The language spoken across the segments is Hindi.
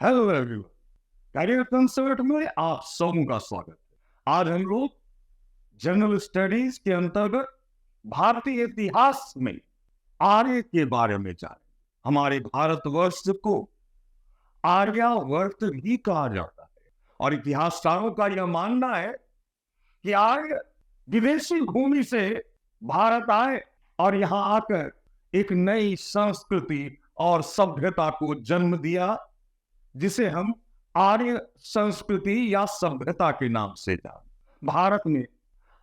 हेलो एवरीवन, करियर कंसर्ट में आप सबों का स्वागत है। आज हम लोग जनरल स्टडीज के अंतर्गत भारतीय इतिहास में आर्य के बारे में जाने। हमारे भारतवर्ष को आर्यावर्त भी कहा जाता है और इतिहासकारों का यह मानना है कि आर्य विदेशी भूमि से भारत आए और यहां आकर एक नई संस्कृति और सभ्यता को जन्म दिया, जिसे हम आर्य संस्कृति या सभ्यता के नाम से जानते। भारत में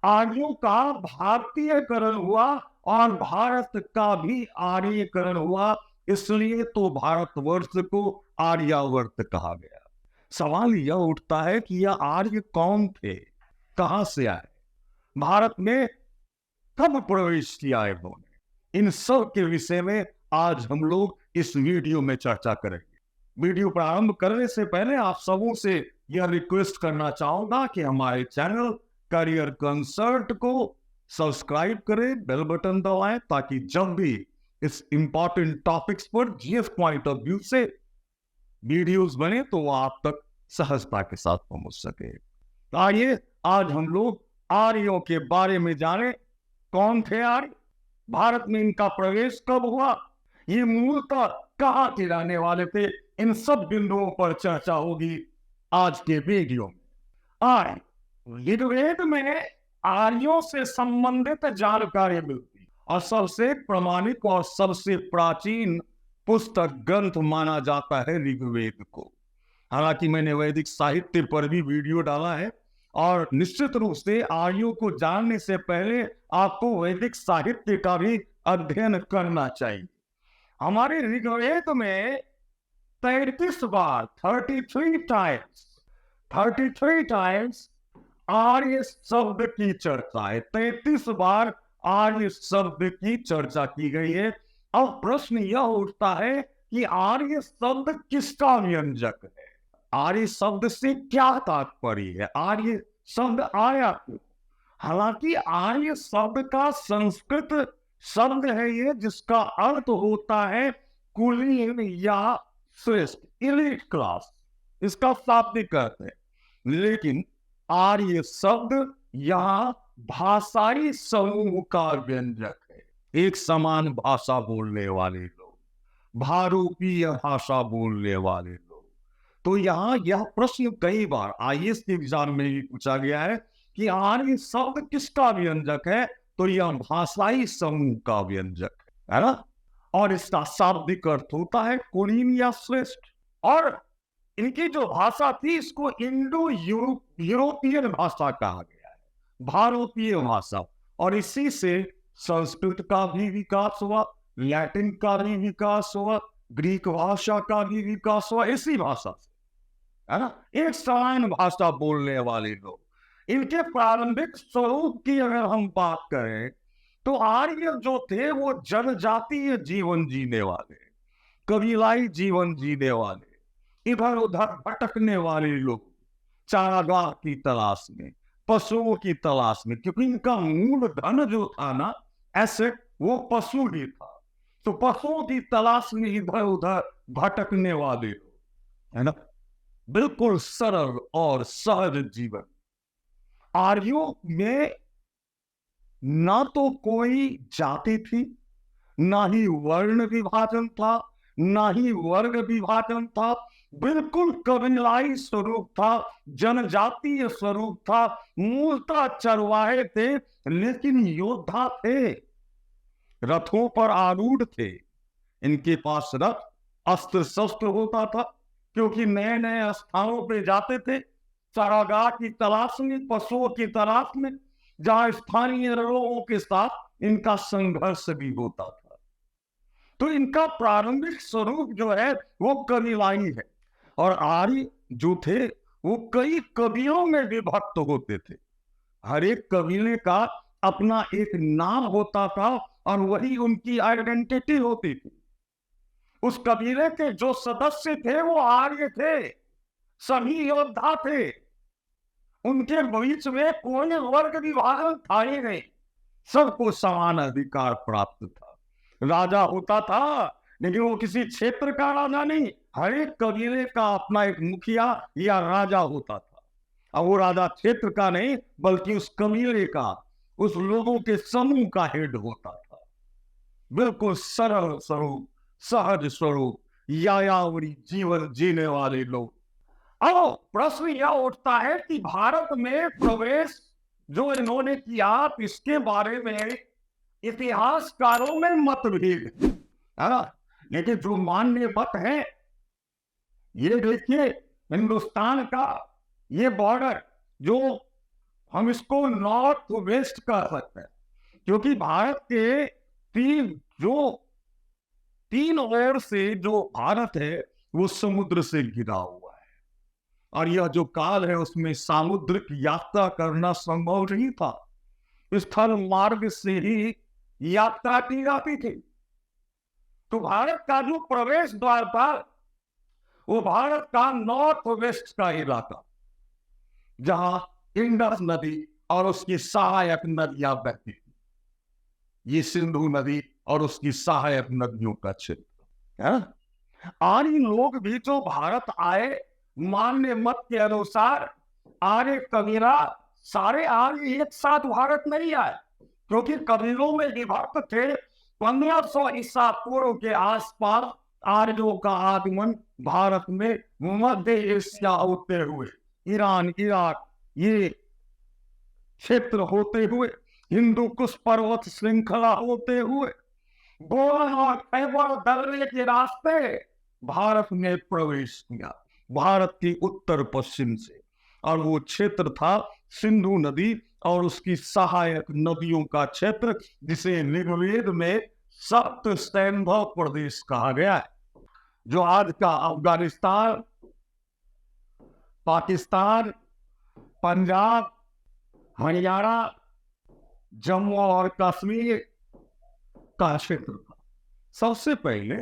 आर्यों का भारतीयकरण हुआ और भारत का भी आर्यकरण हुआ, इसलिए तो भारतवर्ष को आर्यावर्त कहा गया। सवाल यह उठता है कि यह आर्य कौन थे, कहां से आए, भारत में कब प्रवेश किया इन्होंने। इन सब के विषय में आज हम लोग इस वीडियो में चर्चा करेंगे। वीडियो प्रारंभ करने से पहले आप सबों से यह रिक्वेस्ट करना चाहूंगा कि हमारे चैनल करियर कंसर्ट को सब्सक्राइब करें, बेल बटन दबाएं, ताकि जब भी इस इंपॉर्टेंट टॉपिक्स पर जीएस पॉइंट ऑफ व्यू से वीडियोस बने तो वो आप तक सहजता के साथ पहुंच सके। आइए आज हम लोग आर्यों के बारे में जाने। कौन थे आर्य, भारत में इनका प्रवेश कब हुआ, ये मूलतः कहां के रहने वाले थे, इन सब बिंदुओं पर चर्चा होगी आज के वीडियो में। आर्य, ऋग्वेद में आर्यों से संबंधित जानकारी मिलती और सबसे प्रमाणिक और सबसे प्राचीन पुस्तक ग्रंथ माना जाता है ऋग्वेद को। हालांकि मैंने वैदिक साहित्य पर भी वीडियो डाला है और निश्चित रूप से आर्यों को जानने से पहले आपको वैदिक साहित्य का भी अध्ययन करना चाहिए। हमारे ऋग्वेद में 33 बार 33 टाइम्स आर्य शब्द की चर्चा है। 33 बार आर्य शब्द की चर्चा की गई है। अब प्रश्न यह उठता है कि आर्य शब्द किसका व्यंजक है, आर्य शब्द से क्या तात्पर्य है, आर्य शब्द आया क्यों। हालांकि आर्य शब्द का संस्कृत शब्द है ये, जिसका अर्थ होता है कुलीन या श्रेष्ठ, एलीट क्लास, इसका शाब्दिक अर्थ है। लेकिन आर्य शब्द यहाँ भाषाई समूह का व्यंजक है। एक समान भाषा बोलने वाले लोग, भारूपीय भाषा बोलने वाले लोग। तो यहाँ यह प्रश्न कई बार आईएएस के एग्जाम में भी पूछा गया है कि आर्य शब्द किसका व्यंजक है, तो यह भाषाई समूह का व्यंजक है ना। और इसका शाब्दिक अर्थ होता है कुलीन या श्रेष्ठ। और इनकी जो भाषा थी इसको इंडो यूरोपियन भाषा कहा गया है, भारतीय भाषा। और इसी से संस्कृत का भी विकास हुआ, लैटिन का भी विकास हुआ, ग्रीक भाषा का भी विकास हुआ, इसी भाषा से, है ना। एक समान भाषा बोलने वाले लोग। इनके प्रारंभिक स्वरूप की अगर हम बात करें तो आर्य जो थे वो जनजातीय जीवन जीने वाले, कबीलाई जीवन जीने वाले, इधर उधर भटकने वाले लोग, चारागाह की तलाश में, पशुओं की तलाश में, क्योंकि इनका मूल धन जो था ना, एसेट, वो पशु ही था। तो पशुओं की तलाश में इधर उधर भटकने वाले लोग, है ना। बिल्कुल सरल और सहज जीवन। आर्यों में ना तो कोई जाति थी, ना ही वर्ण विभाजन था, ना ही वर्ग विभाजन था। बिल्कुल कबीलाई स्वरूप था, जनजातीय स्वरूप था। मूलतः चरवाहे थे, लेकिन योद्धा थे, रथों पर आरूढ़ थे। इनके पास रथ, अस्त्र शस्त्र होता था, क्योंकि नए नए स्थानों पे जाते थे, चारागाह की तलाश में, पशुओं की तलाश में, जहां स्थानीय लोगों के साथ इनका संघर्ष भी होता था। तो इनका प्रारंभिक स्वरूप जो है वो कबीलाई है। और आर्य जो थे वो कई कबीलों में विभक्त होते थे। हर एक कबीले का अपना एक नाम होता था और वही उनकी आइडेंटिटी होती थी। उस कबीले के जो सदस्य थे वो आर्य थे, सभी योद्धा थे। उनके बीच में कोई वर्ग विभाजन था ही नहीं, सबको समान अधिकार प्राप्त था। राजा होता था, लेकिन वो किसी क्षेत्र का राजा नहीं, हर एक कबीले का अपना एक मुखिया या राजा होता था। अब वो राजा क्षेत्र का नहीं बल्कि उस कबीले का, उस लोगों के समूह का हेड होता था। बिल्कुल सरल स्वरूप, सहज स्वरूप, यायावरी जीवन जीने वाले लोग। अब प्रश्न यह उठता है कि भारत में प्रवेश जो इन्होंने किया, इसके बारे में इतिहासकारों में मतभेद है ना। लेकिन जो मान्य मत है, ये देखिए हिंदुस्तान का ये बॉर्डर जो हम इसको नॉर्थ वेस्ट कह सकते हैं, क्योंकि भारत के तीन ओर से जो भारत है वो समुद्र से घिरा हुआ है, और यह जो काल है उसमें सामुद्रिक यात्रा करना संभव नहीं था। स्थल मार्ग से ही यात्रा की जाती थी। तो भारत का जो प्रवेश द्वार था वो भारत का नॉर्थ वेस्ट का इलाका, जहां इंडस नदी और उसकी सहायक नदियां बहती थी। ये सिंधु नदी और उसकी सहायक नदियों का क्षेत्र है। आर्य लोग भी जो भारत आए, मान्य मत के अनुसार आर्य कबीला, सारे आर्य एक साथ भारत नहीं आए, क्योंकि कबीलों में विभक्त थे। 1500 ईसा पूर्व के आसपास आर्यों का आगमन भारत में मध्य एशिया होते हुए, ईरान, इराक, ये क्षेत्र होते हुए, हिंदू कुश पर्वत श्रृंखला होते हुए, गोलन और खैबर दर्रे के रास्ते भारत में प्रवेश किया, भारत की उत्तर पश्चिम से। और वो क्षेत्र था सिंधु नदी और उसकी सहायक नदियों का क्षेत्र, जिसे ऋग्वेद में सप्त सैंधव प्रदेश कहा गया है, जो आज का अफगानिस्तान, पाकिस्तान, पंजाब, हरियाणा, जम्मू और कश्मीर का क्षेत्र था। सबसे पहले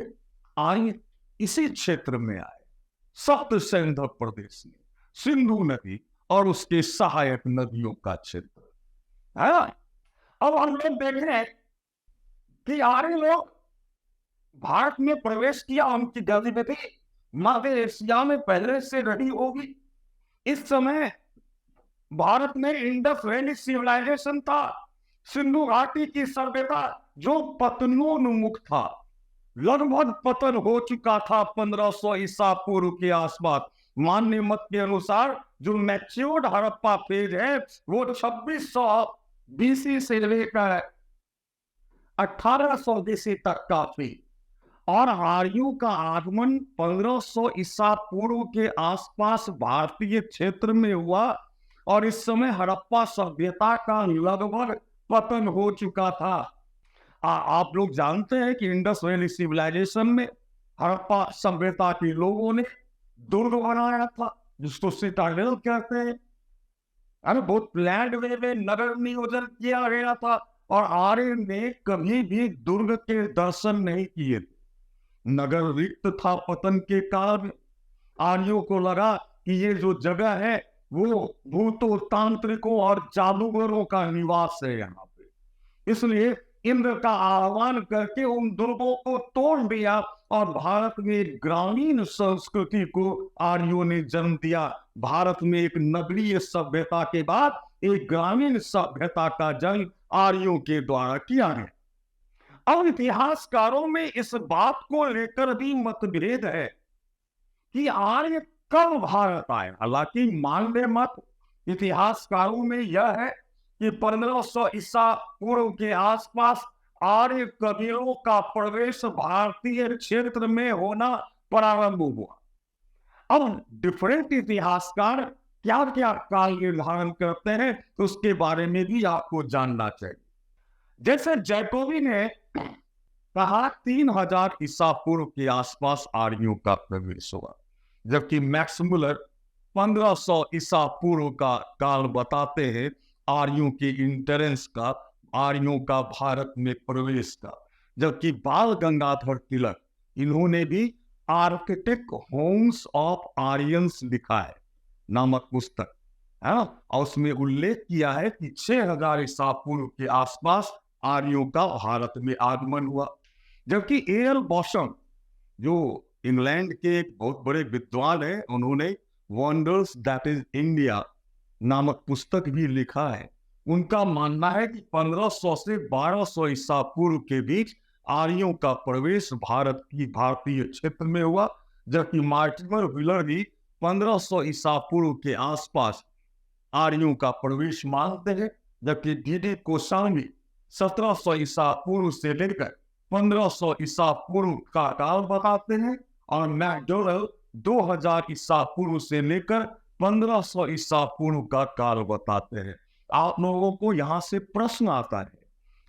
आए इसी क्षेत्र में आए सप्त सैंधव प्रदेश में, सिंधु नदी और उसके सहायक नदियों का क्षेत्र है। अब हम लोग देख रहे हैं कि आर्य लोग भारत में प्रवेश किया, उनकी गतिविधि मध्य एशिया में पहले से रही होगी। इस समय भारत में इंडस वैली सिविलाइजेशन था, सिंधु घाटी की सभ्यता जो पतनोन्मुख था, लगभग पतन हो चुका था 1500 ईसा पूर्व के आसपास। मान्य मत के अनुसार जो मैच्योर्ड हड़प्पा फेज है वो 2600 बीसी से लेकर 1800 बीसी तक का थी, और आर्यों का आगमन 1500 ईसा पूर्व के आसपास भारतीय क्षेत्र में हुआ, और इस समय हड़प्पा सभ्यता का लगभग पतन हो चुका था। आप लोग जानते हैं कि इंडस वैली सिविलाइजेशन में हड़प्पा सभ्यता के लोगों ने दुर्ग बनाया था, जिसको सिटाडेल कहते हैं। अरे बहुत प्लान्ड वे में नगर नियोजन किया गया था, और आर्य ने कभी भी दुर्ग के दर्शन नहीं किए थे। नगर रिक्त था पतन के कारण। आर्यों को लगा कि ये जो जगह है वो भूतों, तांत्रिकों और जादूगरों का निवास है यहाँ पे, इसलिए इंद्र का आह्वान करके उन दुर्गों को तोड़ दिया, और भारत में ग्रामीण संस्कृति को आर्यों ने जन्म दिया। भारत में एक नगरीय सभ्यता के बाद एक ग्रामीण सभ्यता का जन्म आर्यों के द्वारा किया गया। अब इतिहासकारों में इस बात को लेकर भी मतभेद है कि आर्य कब भारत आए। हालांकि मान्य मत इतिहासकारों में यह है कि 1500 ईसा पूर्व के आसपास आर्य कबीलों का प्रवेश भारतीय क्षेत्र में होना प्रारंभ हुआ। अब डिफरेंट इतिहासकार क्या क्या काल निर्धारण करते हैं तो उसके बारे में भी आपको जानना चाहिए। जैसे जैकोबी ने कहा 3000 ईसा पूर्व के आसपास आर्यों का प्रवेश हुआ, जबकि मैक्स मुलर 1500 ईसा पूर्व का काल बताते हैं आर्यों के इंटरेंस का, आर्यों का भारत में प्रवेश का। जबकि बाल गंगाधर तिलक, इन्होंने भी आर्किटेक्ट होम्स ऑफ आर्यंस लिखा है नामक पुस्तक है ना, और उसमें उल्लेख किया है कि 6000 ईसा पूर्व के आसपास आर्यों का भारत में आगमन हुआ। जबकि एल बॉशम जो इंग्लैंड के एक बहुत बड़े विद्वान है, उन्होंने वंडर्स दैट इज इंडिया नामक पुस्तक भी लिखा है। उनका मानना है कि 1500 से 1200 ईसा पूर्व के बीच आर्यों का प्रवेश भारतीय क्षेत्र में हुआ, जबकि मार्टिमर व्हीलर भी 1500 ईसा पूर्व के आसपास आर्यों का प्रवेश मानते हैं, जबकि डी.डी. कोशांबी 1700 ईसा पूर्व से लेकर 1500 ईसा पूर्व का काल बताते हैं, और मैकडोनल 2000 ईसा पूर्व से लेकर 1500 ईसा पूर्व का काल बताते हैं। आप लोगों को यहाँ से प्रश्न आता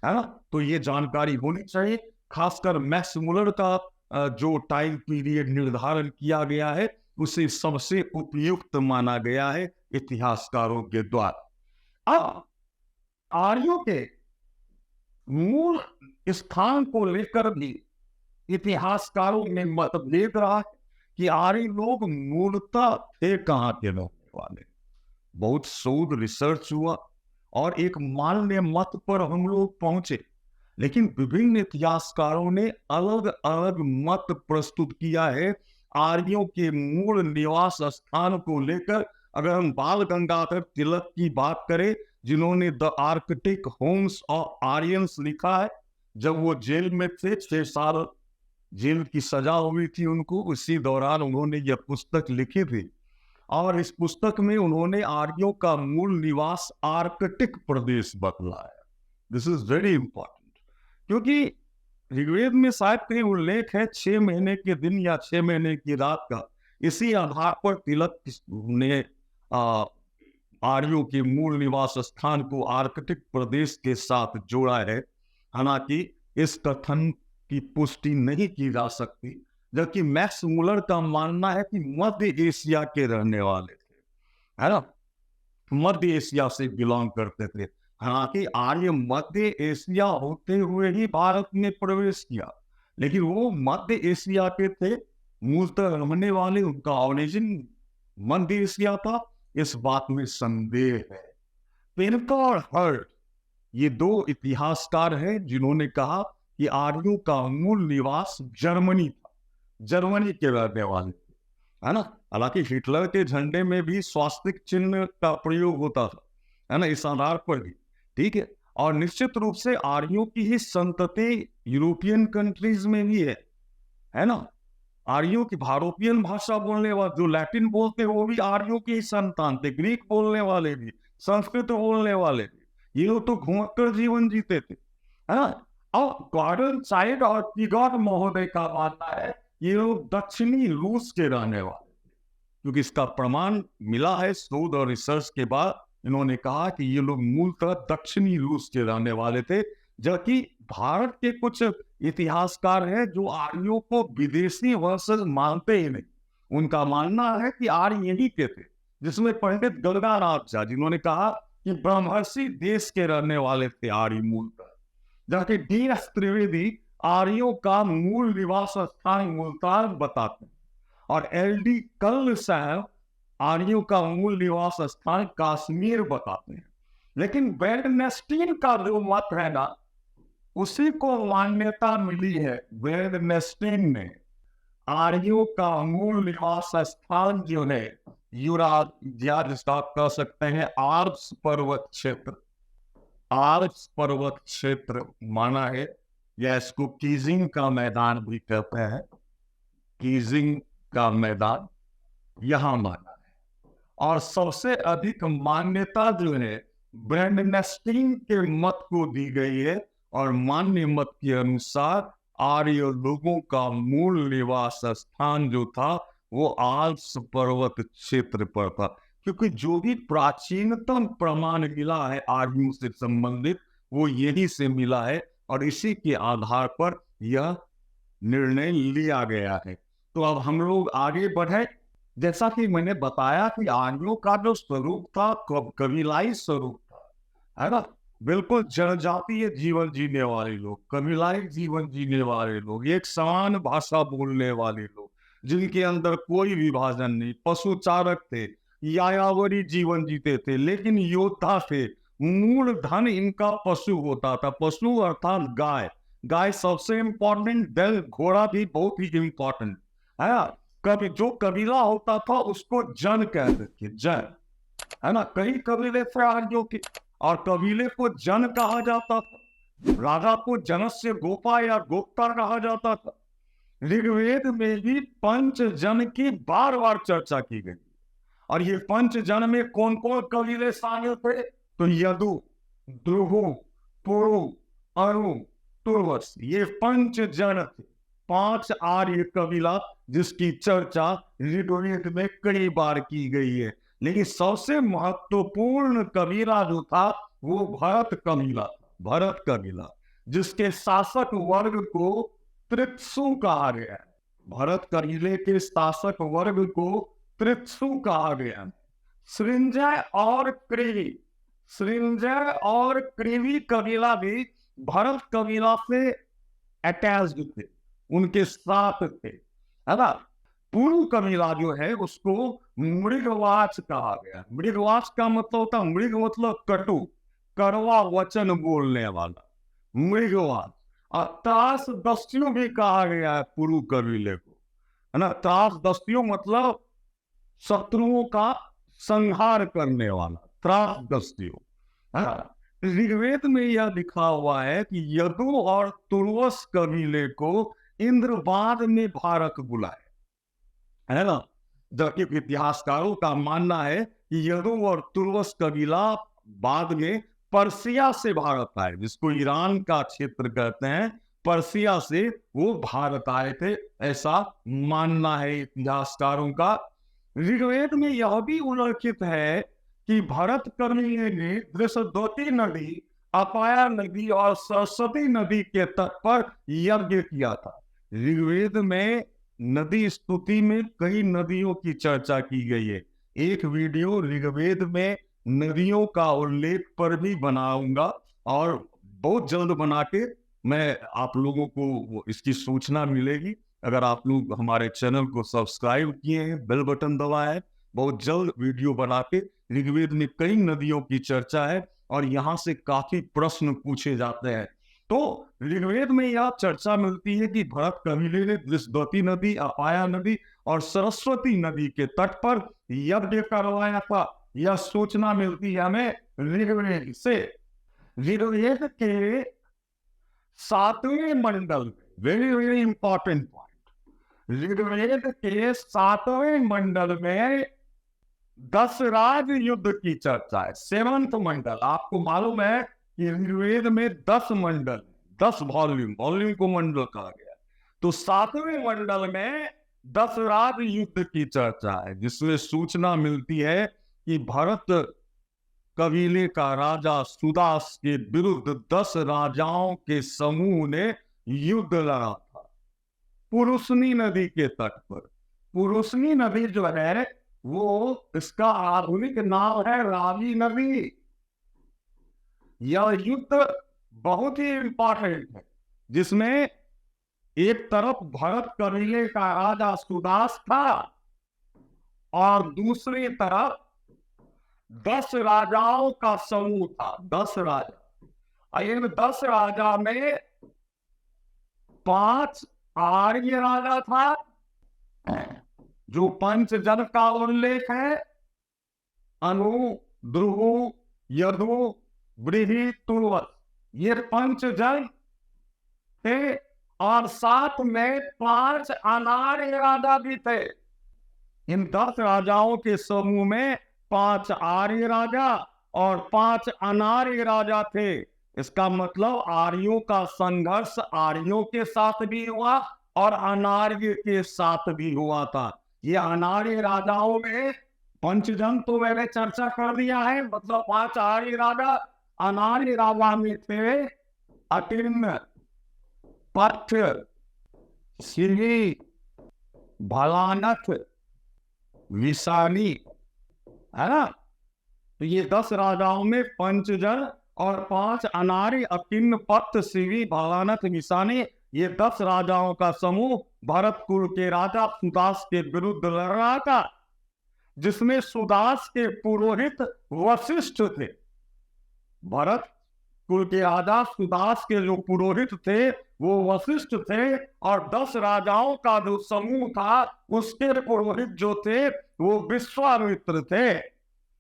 है ना? तो ये जानकारी होनी चाहिए, खासकर मैक्स मुलर का जो टाइम पीरियड निर्धारण किया गया है उसे सबसे उपयुक्त माना गया है इतिहासकारों के द्वारा। अब आर्यों के मूल स्थान को लेकर भी इतिहासकारों में मतभेद रहा है कि आर्य लोग मूलतः थे कहाँ के रहने वाले। बहुत शोध रिसर्च हुआ और एक मान्य मत पर हम लोग पहुंचे, लेकिन विभिन्न इतिहासकारों ने अलग अलग मत प्रस्तुत किया है आर्यों के मूल निवास स्थान को लेकर। अगर हम बाल गंगाधर तिलक की बात करें, जिन्होंने the Arctic Holmes of Aryans लिखा है, जब वो जेल में थे, 6 साल जेल की सजा हुई थी उनको, उसी दौरान उन्होंने यह पुस्तक लिखी थी। और इस पुस्तक में उन्होंने आर्यों का मूल निवास आर्कटिक प्रदेश बतलाया है। दिस इज वेरी इंपॉर्टेंट, क्योंकि ऋग्वेद में शायद कहीं उल्लेख है 6 महीने के दिन या 6 महीने की रात का। इसी आधार पर तिलक ने आर्यों के मूल निवास स्थान को आर्कटिक प्रदेश के साथ जोड़ा है। हालांकि इस कथन की पुष्टि नहीं की जा सकती, जबकि मैक्स मुलर का मानना है कि मध्य एशिया के रहने वाले थे, है ना, मध्य एशिया से बिलोंग करते थे। हालांकि आर्य मध्य एशिया होते हुए ही भारत में प्रवेश किया, लेकिन वो मध्य एशिया के थे, मूलतः रहने वाले, उनका ओरिजिन मध्य एशिया था, इस बात में संदेह है। पेनका और हर्ट ये 2 इतिहासकार हैं जिन्होंने कहा कि आर्यों का मूल निवास जर्मनी था, जर्मनी के रहने वाले थे, है ना। हालांकि हिटलर के झंडे में भी स्वास्तिक चिन्ह का प्रयोग होता था, है ना, इस आधार पर भी, ठीक है। और निश्चित रूप से आर्यों की ही संतति यूरोपियन कंट्रीज में भी है ना। आर्यों की यूरोपियन भाषा बोलने वाले, जो लैटिन बोलते वो भी आर्यों के ही संतान थे, ग्रीक बोलने वाले भी, संस्कृत बोलने वाले भी, ये लोग तो घुमक्कड़ जीवन जीते थे, है ना। अब गॉर्डन साइड और पीगॉट महोदय का मानना है ये लोग दक्षिणी रूस के रहने वाले थे, क्योंकि इसका प्रमाण मिला है शोध और रिसर्च के बाद। इन्होंने कहा कि ये लोग मूलतः दक्षिणी रूस के रहने वाले थे, जबकि भारत के कुछ इतिहासकार हैं जो आर्यों को विदेशी वंशज मानते ही नहीं। उनका मानना है कि आर्य यही के थे, जिसमें पंडित गंगाराम झा, जिन्होंने कहा कि ब्रह्मर्षि देश के रहने वाले थे आर्य मूलतः, जबकि डी.एस. त्रिवेदी आर्यों का मूल निवास स्थान मुल्तान बताते हैं, और एल.डी. कल्ल साहब आर्यों का मूल निवास स्थान कश्मीर बताते हैं। लेकिन वेडनेस्टीन का जो मत है ना, उसी को मान्यता मिली है। वेडनेस्टीन ने आर्यों का मूल निवास स्थान जो है यूरासिया, जिसका आप कह सकते हैं आल्प्स पर्वत क्षेत्र, आल्प्स पर्वत क्षेत्र माना है, या इसको कीजिंग का मैदान भी कहते हैं, कीजिंग का मैदान यहां माना है। और सबसे अधिक मान्यता जो है वेडनेस्टीन के मत को दी गई है, और मान्य मत के अनुसार आर्य लोगों का मूल निवास स्थान जो था वो आल्प्स पर्वत क्षेत्र पर था, क्योंकि जो भी प्राचीनतम प्रमाण मिला है आर्यों से संबंधित वो यही से मिला है, और इसी के आधार पर यह निर्णय लिया गया है। तो अब हम लोग आगे बढ़े। जैसा कि मैंने बताया कि आर्यों का जो स्वरूप था कबीलाई स्वरूप था, है ना, बिल्कुल जनजातीय जीवन जीने वाले लोग, कबीलाई जीवन जीने वाले लोग, एक समान भाषा बोलने वाले लोग, जिनके अंदर कोई विभाजन नहीं, पशु चारक थे, यायावरी जीवन जीते थे, लेकिन योद्धा थे। मूल धन इनका पशु होता था, पशु अर्थात गाय, गाय सबसे इंपॉर्टेंट, बैल घोड़ा भी बहुत ही इंपॉर्टेंट, है ना। कभी जो कबीला होता था उसको जन कहते थे, जन, है ना। कई कबीले थे आर्यों के, और कबीले को जन कहा जाता था। राजा को जनस्य गोपा या गोप्ता कहा जाता था। ऋग्वेद में भी पंच जन की बार बार चर्चा की गई। और ये पंच जन में कौन कौन कबीले शामिल थे? तो यदु, द्रुहु, पुरु, अरु, तुर्वस, ये पंच जन थे। 5 आर्य कबीला जिसकी चर्चा ऋग्वेद में कई बार की गई है। लेकिन सबसे महत्वपूर्ण कबीला जो था वो भरत कबीला था। भरत कबीला जिसके शासक वर्ग को त्रित्सु कहा गया है। भरत कबीले के शासक वर्ग को त्रित्सु कहा गया है। सृंजय और कृवि, सृंजय और कृवि कबीला भी भरत कबीला से अटैच्ड थे, उनके साथ थे, है ना। पुरु कबीला जो है उसको मृगवाच कहा गया। मृगवाच का मतलब होता है, मृग मतलब कटु, कड़वा वचन बोलने वाला, मृगवाच। और त्रास दस्यु भी कहा गया है पुरु कबीले को, है ना। त्रास दस्यु मतलब शत्रुओं का संहार करने वाला, त्रास दस्यु, है ना। ऋग्वेद में यह लिखा हुआ है कि यदु और तुर्वस कबीले को इंद्र बाद में भारत बुलाए, है ना। जबकि इतिहासकारों का मानना है कि यदु और तुर्वस कबीला बाद में पर्सिया से भारत आए, जिसको ईरान का क्षेत्र कहते हैं, पर्सिया से वो भारत आए थे, ऐसा मानना है इतिहासकारों का। ऋग्वेद में यह भी उल्लेखित है कि भरत कबीले ने दृषद्वती नदी, अपाया नदी और सरस्वती नदी के तट पर यज्ञ किया था। ऋग्वेद में नदी स्तुति में कई नदियों की चर्चा की गई है। एक वीडियो ऋग्वेद में नदियों का उल्लेख पर भी बनाऊंगा, और बहुत जल्द बना के मैं आप लोगों को इसकी सूचना मिलेगी। अगर आप लोग हमारे चैनल को सब्सक्राइब किए हैं, बेल बटन दबाया है, बहुत जल्द वीडियो बना के, ऋग्वेद में कई नदियों की चर्चा है और यहाँ से काफी प्रश्न पूछे जाते हैं। तो ऋग्वेद में यह चर्चा मिलती है कि भरत कबीले ने दृषद्वती नदी, अपाया नदी और सरस्वती नदी के तट पर यज्ञ करवाया था। यह सूचना मिलती है हमें ऋग्वेद से। ऋग्वेद के 7वें मंडल में, very very important point, Rigveda के 7वें मंडल में 10 राज युद्ध की चर्चा है। 7th मंडल, आपको मालूम है कि ऋग्वेद में 10 मंडल, 10 वॉल्यूम, वॉल्यूम को मंडल कहा गया। तो 7वें मंडल में 10 राज युद्ध की चर्चा है, जिसमें सूचना मिलती है कि भरत कबीले का राजा सुदास के विरुद्ध 10 राजाओं के समूह ने युद्ध लड़ा था पुरुषनी नदी के तट पर। पुरुषनी नदी जो है वो, इसका आधुनिक नाम है रावी नदी। यह युद्ध बहुत ही इंपॉर्टेंट है, जिसमें एक तरफ भरत कबीले का राजा सुदास था और दूसरी तरफ 10 राजाओं का समूह था। 10 राजा, इन 10 राजा में 5 आर्य राजा था, जो पंचजन का उल्लेख है, अनु, द्रुहु, यदु, व्रीहि, तुर्वस, ये पंचजन थे। और साथ में 5 अनार्य राजा भी थे। इन 10 राजाओं के समूह में 5 आर्य राजा और 5 अनार्य राजा थे। इसका मतलब आर्यों का संघर्ष आर्यों के साथ भी हुआ और अनार्य के साथ भी हुआ था। ये अनार्य राजाओं में पंचजन तो मैंने चर्चा कर दिया है, मतलब 5 आर्य राजा। अनार्य राजा में थे अतिन्न, पथ्य, सिरी, भलानथ, विशाली, है ना। तो ये 10 राजाओं में पंचजन और 5 अनार्य, अतिन्न, पथ्य, सिरी, भलानथ, विशाली, ये 10 राजाओं का समूह भरत कुल के राजा सुदास के विरुद्ध लड़ रहा था, जिसमें सुदास के पुरोहित वशिष्ठ थे। भरत कुल के राजा सुदास के जो पुरोहित थे वो वशिष्ठ थे, और 10 राजाओं का जो समूह था उसके पुरोहित जो थे वो विश्वामित्र थे।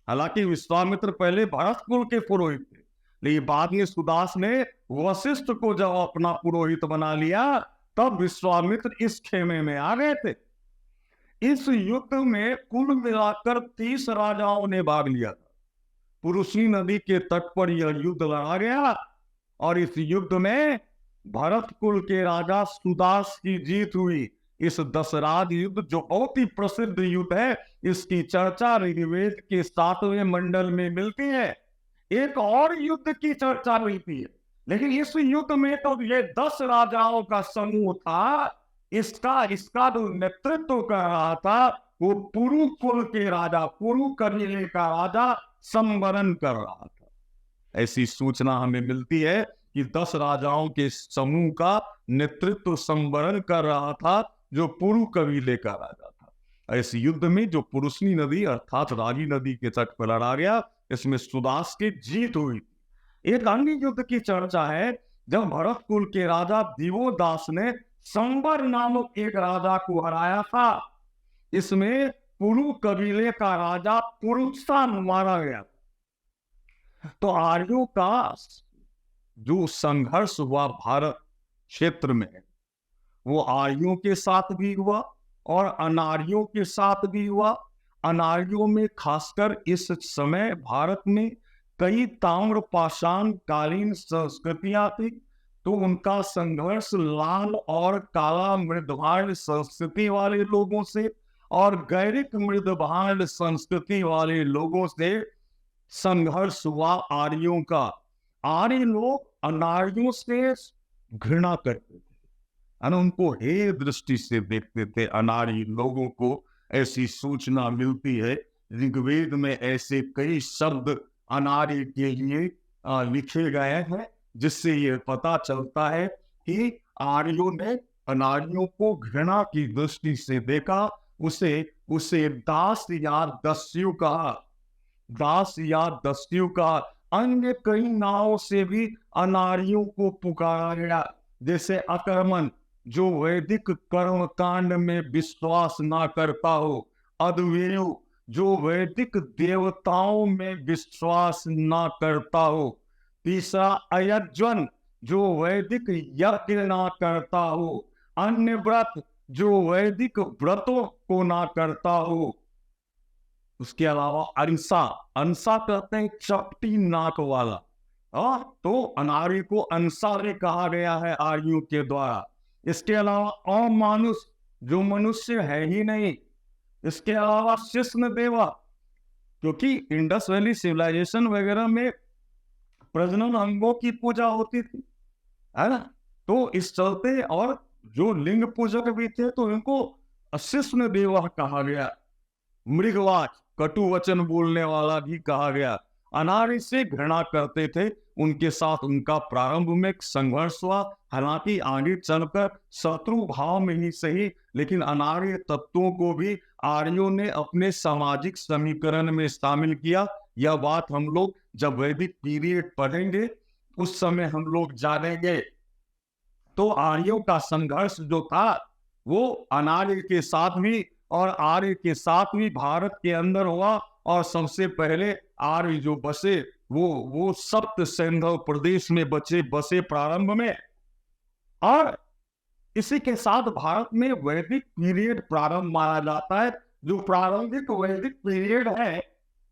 हालांकि विश्वामित्र पहले भरत कुल के पुरोहित थे, लेकिन बाद में सुदास ने वशिष्ठ को जब अपना पुरोहित बना लिया तब विश्वामित्र इस खेमे में आ गए थे। इस युद्ध में कुल मिलाकर 30 राजाओं ने भाग लिया था। पुरुषी नदी के तट पर यह युद्ध लड़ा गया, और इस युद्ध में भरत कुल के राजा सुदास की जीत हुई। इस दशराज युद्ध जो बहुत ही प्रसिद्ध युद्ध है, इसकी चर्चा ऋग्वेद के 7वें मंडल में मिलती है। एक और युद्ध की चर्चा मिलती है, लेकिन इस युद्ध में तो ये 10 राजाओं का समूह था। इसका जो नेतृत्व कर रहा था वो पुरु कुल के राजा, पुरु कबीले का राजा संवरण कर रहा था। ऐसी सूचना हमें मिलती है कि 10 राजाओं के समूह का नेतृत्व संवरण कर रहा था जो पुरु कबीले का राजा था। इस युद्ध में जो पुरुषनी नदी अर्थात रावी नदी के तट पर लड़ा गया, इसमें सुदास की जीत हुई। एक अन्य युद्ध की चर्चा है जब भरत कुल के राजा दिवोदास ने संबर नामक एक राजा को हराया था। इसमें पुरु कबीले का राजा पुरुषा मारा गया। तो आर्यों का जो संघर्ष हुआ भारत क्षेत्र में, वो आर्यों के साथ भी हुआ और अनार्यों के साथ भी हुआ। अनार्यों में खासकर इस समय भारत में कई ताम्रपाषाण कालीन संस्कृतियां थी, तो उनका संघर्ष लाल और काला मृदभांड संस्कृति वाले लोगों से और गैरिक मृदभांड संस्कृति वाले लोगों से संघर्ष हुआ आर्यों का। आर्य लोग अनार्यों से घृणा करते थे, उनको हे दृष्टि से देखते थे अनार्य लोगों को। ऐसी सूचना मिलती है, ऋग्वेद में ऐसे कई शब्द अनार्य के लिए लिखे गए हैं, जिससे ये पता चलता है कि आर्यों ने अनार्यों को घृणा की दृष्टि से देखा। उसे दास या दस्यु कहा, दास या दस्यु का। अन्य कई नामों से भी अनार्यों को पुकारा गया, जैसे अकर्मण जो वैदिक कर्म कांड में विश्वास ना करता हो, अद्वेयु जो वैदिक देवताओं में विश्वास ना करता हो, तीसरा अयज्वन जो वैदिक यज्ञ ना करता हो, अन्य व्रत जो वैदिक व्रतों को ना करता हो। उसके अलावा अंसा, अंसा कहते हैं चपटी नाक वाला, तो अनार्य को अंसार्य कहा गया है आर्यों के द्वारा। इसके अलावा अमानुष जो मनुष्य है ही नहीं। इसके अलावा शिष्ण देवा, क्योंकि इंडस वैली सिविलाइजेशन वगैरह में प्रजनन अंगों की पूजा होती थी, है ना, तो इस चलते, और जो लिंग पूजक भी थे तो इनको शिष्ण देवा कहा गया। मृगवाच कटु वचन बोलने वाला भी कहा गया। अनार्य से घृणा करते थे, उनके साथ उनका प्रारंभ में संघर्ष हुआ। हालांकि आगे चलकर शत्रु भाव में ही सही, लेकिन अनार्य तत्वों को भी आर्यों ने अपने सामाजिक समीकरण में शामिल किया। यह बात हम लोग जब वैदिक पीरियड पढ़ेंगे उस समय हम लोग जानेंगे। तो आर्यों का संघर्ष जो था वो अनार्य के साथ भी और आर्य के साथ भी भारत के अंदर हुआ। और सबसे पहले आर्य जो बसे वो सप्त सिंधु प्रदेश में बसे प्रारंभ में, और इसी के साथ भारत में वैदिक पीरियड प्रारंभ माना जाता है। जो प्रारंभिक वैदिक पीरियड है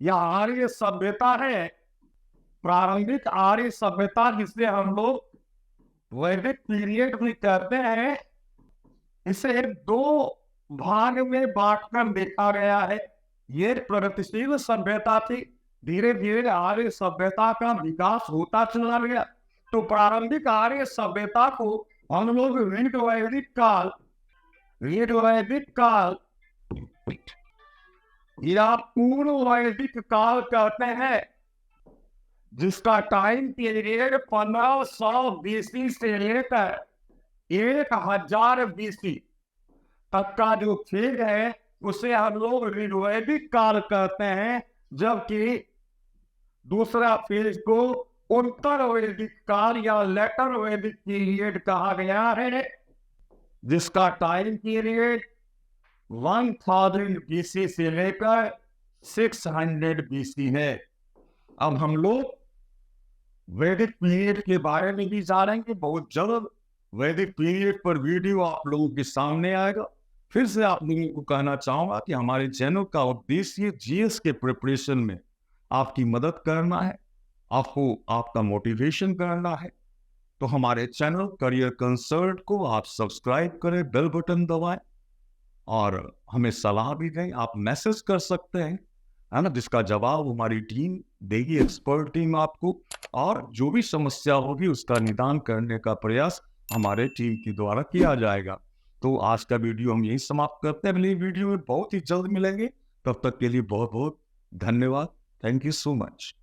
या आर्य सभ्यता है, प्रारंभिक आर्य सभ्यता जिसे हम लोग वैदिक पीरियड भी कहते हैं, इसे 2 भाग में बांटकर देखा गया है। ये प्रगतिशील सभ्यता थी, धीरे धीरे आर्य सभ्यता का विकास होता चला गया। तो प्रारंभिक आर्य सभ्यता को हम लोग ऋग्वैदिक काल या पूर्व वैदिक काल कहते हैं, जिसका टाइम पीरियड 1500 बीसी से लेकर 1000 बीसी तक का जो फेज है उसे हम लोग ऋग्वैदिक काल कहते हैं। जबकि दूसरा फेज को उत्तर वैदिक काल या लेटर वैदिक पीरियड कहा गया है, जिसका टाइम पीरियड 1000 BC से लेकर 600 BC है। अब हम लोग वैदिक पीरियड के बारे में भी जानेंगे। बहुत जल्द वैदिक पीरियड पर वीडियो आप लोगों के सामने आएगा। फिर से आप लोगों को कहना चाहूंगा कि हमारे चैनल का उद्देश्य जीएस के प्रिपरेशन में आपकी मदद करना है, आपको आपका मोटिवेशन करना है। तो हमारे चैनल करियर कंसल्ट को आप सब्सक्राइब करें, बेल बटन दबाएं और हमें सलाह भी दें। आप मैसेज कर सकते हैं, है ना, जिसका जवाब हमारी टीम देगी, एक्सपर्ट टीम आपको। और जो भी समस्या होगी उसका निदान करने का प्रयास हमारे टीम के द्वारा किया जाएगा। तो आज का वीडियो हम यही समाप्त करते हैं। अगली वीडियो में बहुत ही जल्द मिलेंगे। तब तक के लिए बहुत बहुत धन्यवाद। Thank you so much.